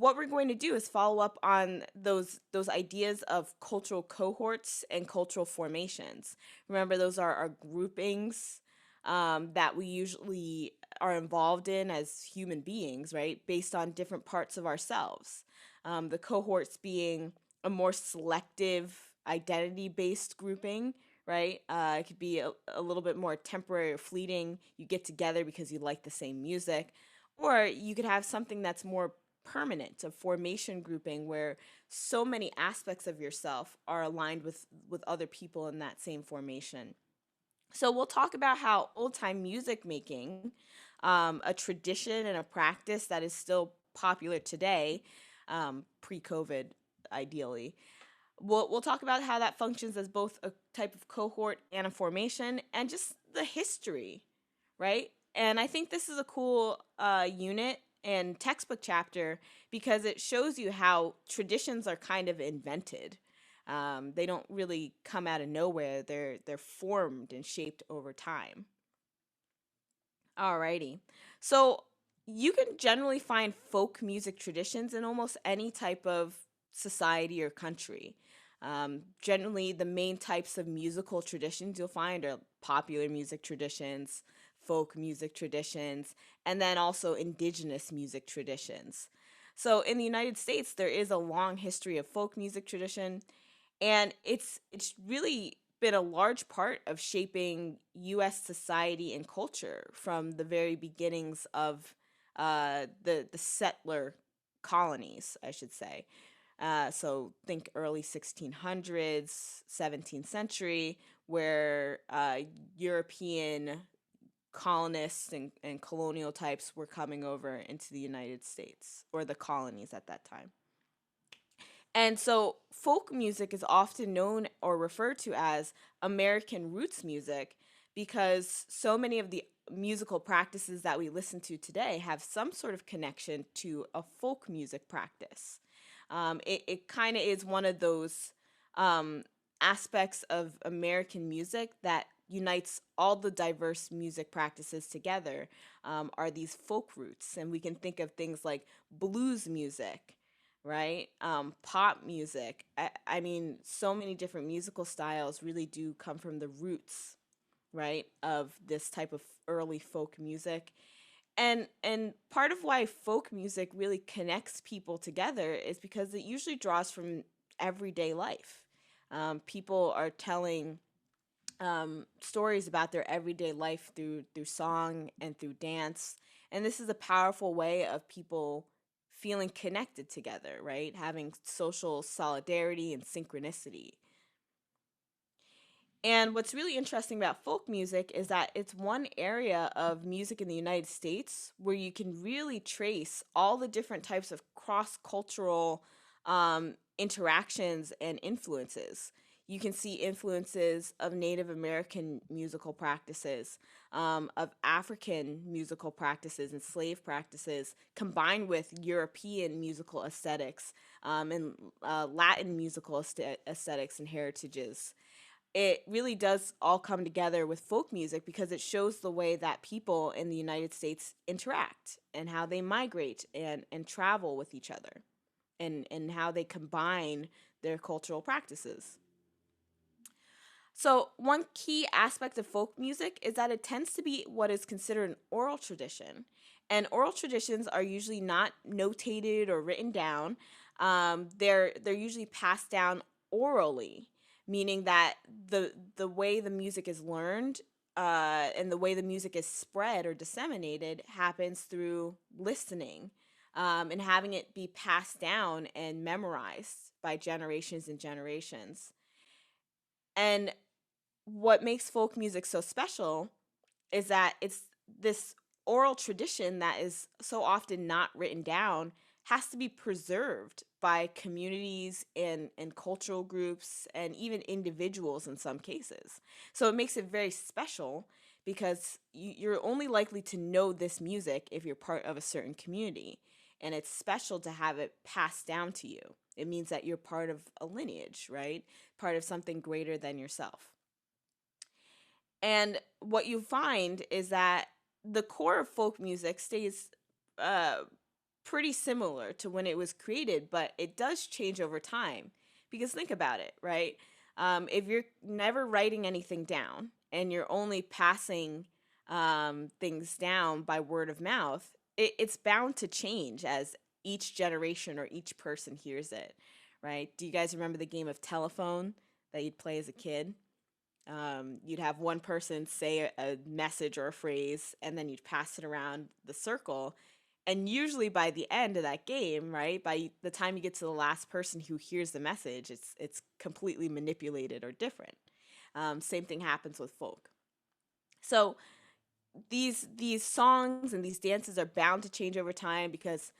what we're going to do is follow up on those ideas of cultural cohorts and cultural formations. Remember, those are our groupings that we usually are involved in as human beings, right? Based on different parts of ourselves. The cohorts being a more selective identity-based grouping, right? It could be a little bit more temporary or fleeting. You get together because you like the same music. Or you could have something that's more permanent, a formation grouping where so many aspects of yourself are aligned with other people in that same formation. So we'll talk about how old time music making, a tradition and a practice that is still popular today, pre-COVID, ideally. We'll talk about how that functions as both a type of cohort and a formation, and just the history, right? And I think this is a cool unit and textbook chapter because it shows you how traditions are kind of invented. They don't really come out of nowhere. They're formed and shaped over time. Alrighty. So you can generally find folk music traditions in almost any type of society or country. Generally, the main types of musical traditions you'll find are popular music traditions, folk music traditions, and then also indigenous music traditions. So in the United States, there is a long history of folk music tradition, and it's really been a large part of shaping U.S. society and culture from the very beginnings of the settler colonies, I should say. So think early 1600s, 17th century, where European colonists and colonial types were coming over into the United States, or the colonies at that time. And so folk music is often known or referred to as American roots music because so many of the musical practices that we listen to today have some sort of connection to a folk music practice. It kind of is one of those um, aspects of American music that unites all the diverse music practices together, are these folk roots. And we can think of things like blues music, right? Pop music. I mean, so many different musical styles really do come from the roots, right, of this type of early folk music. And part of why folk music really connects people together is because it usually draws from everyday life. People are telling stories about their everyday life through song and through dance, and this is a powerful way of people feeling connected together, right? Having social solidarity and synchronicity. And what's really interesting about folk music is that it's one area of music in the United States where you can really trace all the different types of cross cultural interactions and influences. You can see influences of Native American musical practices, of African musical practices and slave practices, combined with European musical aesthetics, and Latin musical aesthetics and heritages. It really does all come together with folk music because it shows the way that people in the United States interact and how they migrate and travel with each other, and how they combine their cultural practices. So, one key aspect of folk music is that it tends to be what is considered an oral tradition. And oral traditions are usually not notated or written down. They're usually passed down orally, meaning that the way the music is learned, and the way the music is spread or disseminated happens through listening, and having it be passed down and memorized by generations and generations. And what makes folk music so special is that it's this oral tradition that is so often not written down, has to be preserved by communities and cultural groups and even individuals in some cases. So it makes it very special because you're only likely to know this music if you're part of a certain community. And it's special to have it passed down to you. It means that you're part of a lineage, right? Part of something greater than yourself. And what you find is that the core of folk music stays uh, pretty similar to when it was created, but it does change over time. Because think about it, right? If you're never writing anything down and you're only passing things down by word of mouth, it's bound to change as each generation or each person hears it, right? Do you guys remember the game of telephone that you'd play as a kid? You'd have one person say a message or a phrase, and then you'd pass it around the circle. And usually by the end of that game, right, by the time you get to the last person who hears the message, it's completely manipulated or different. Same thing happens with folk. So these songs and these dances are bound to change over time because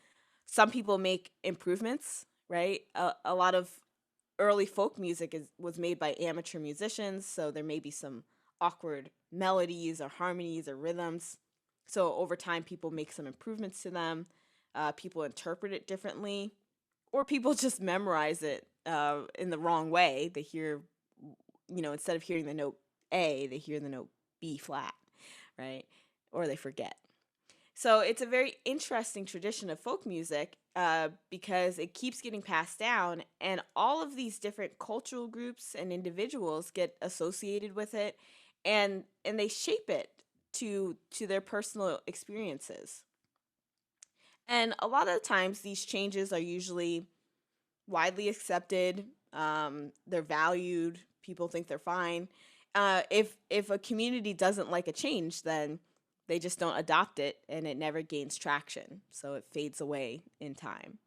some people make improvements, right? A lot of early folk music was made by amateur musicians, so there may be some awkward melodies or harmonies or rhythms. So over time, people make some improvements to them. People interpret it differently, or people just memorize it in the wrong way. They hear, instead of hearing the note A, they hear the note B flat, right? Or they forget. So it's a very interesting tradition of folk music because it keeps getting passed down, and all of these different cultural groups and individuals get associated with it, and they shape it to their personal experiences. And a lot of the times, these changes are usually widely accepted. They're valued. People think they're fine. If a community doesn't like a change, then they just don't adopt it, and it never gains traction. So it fades away in time.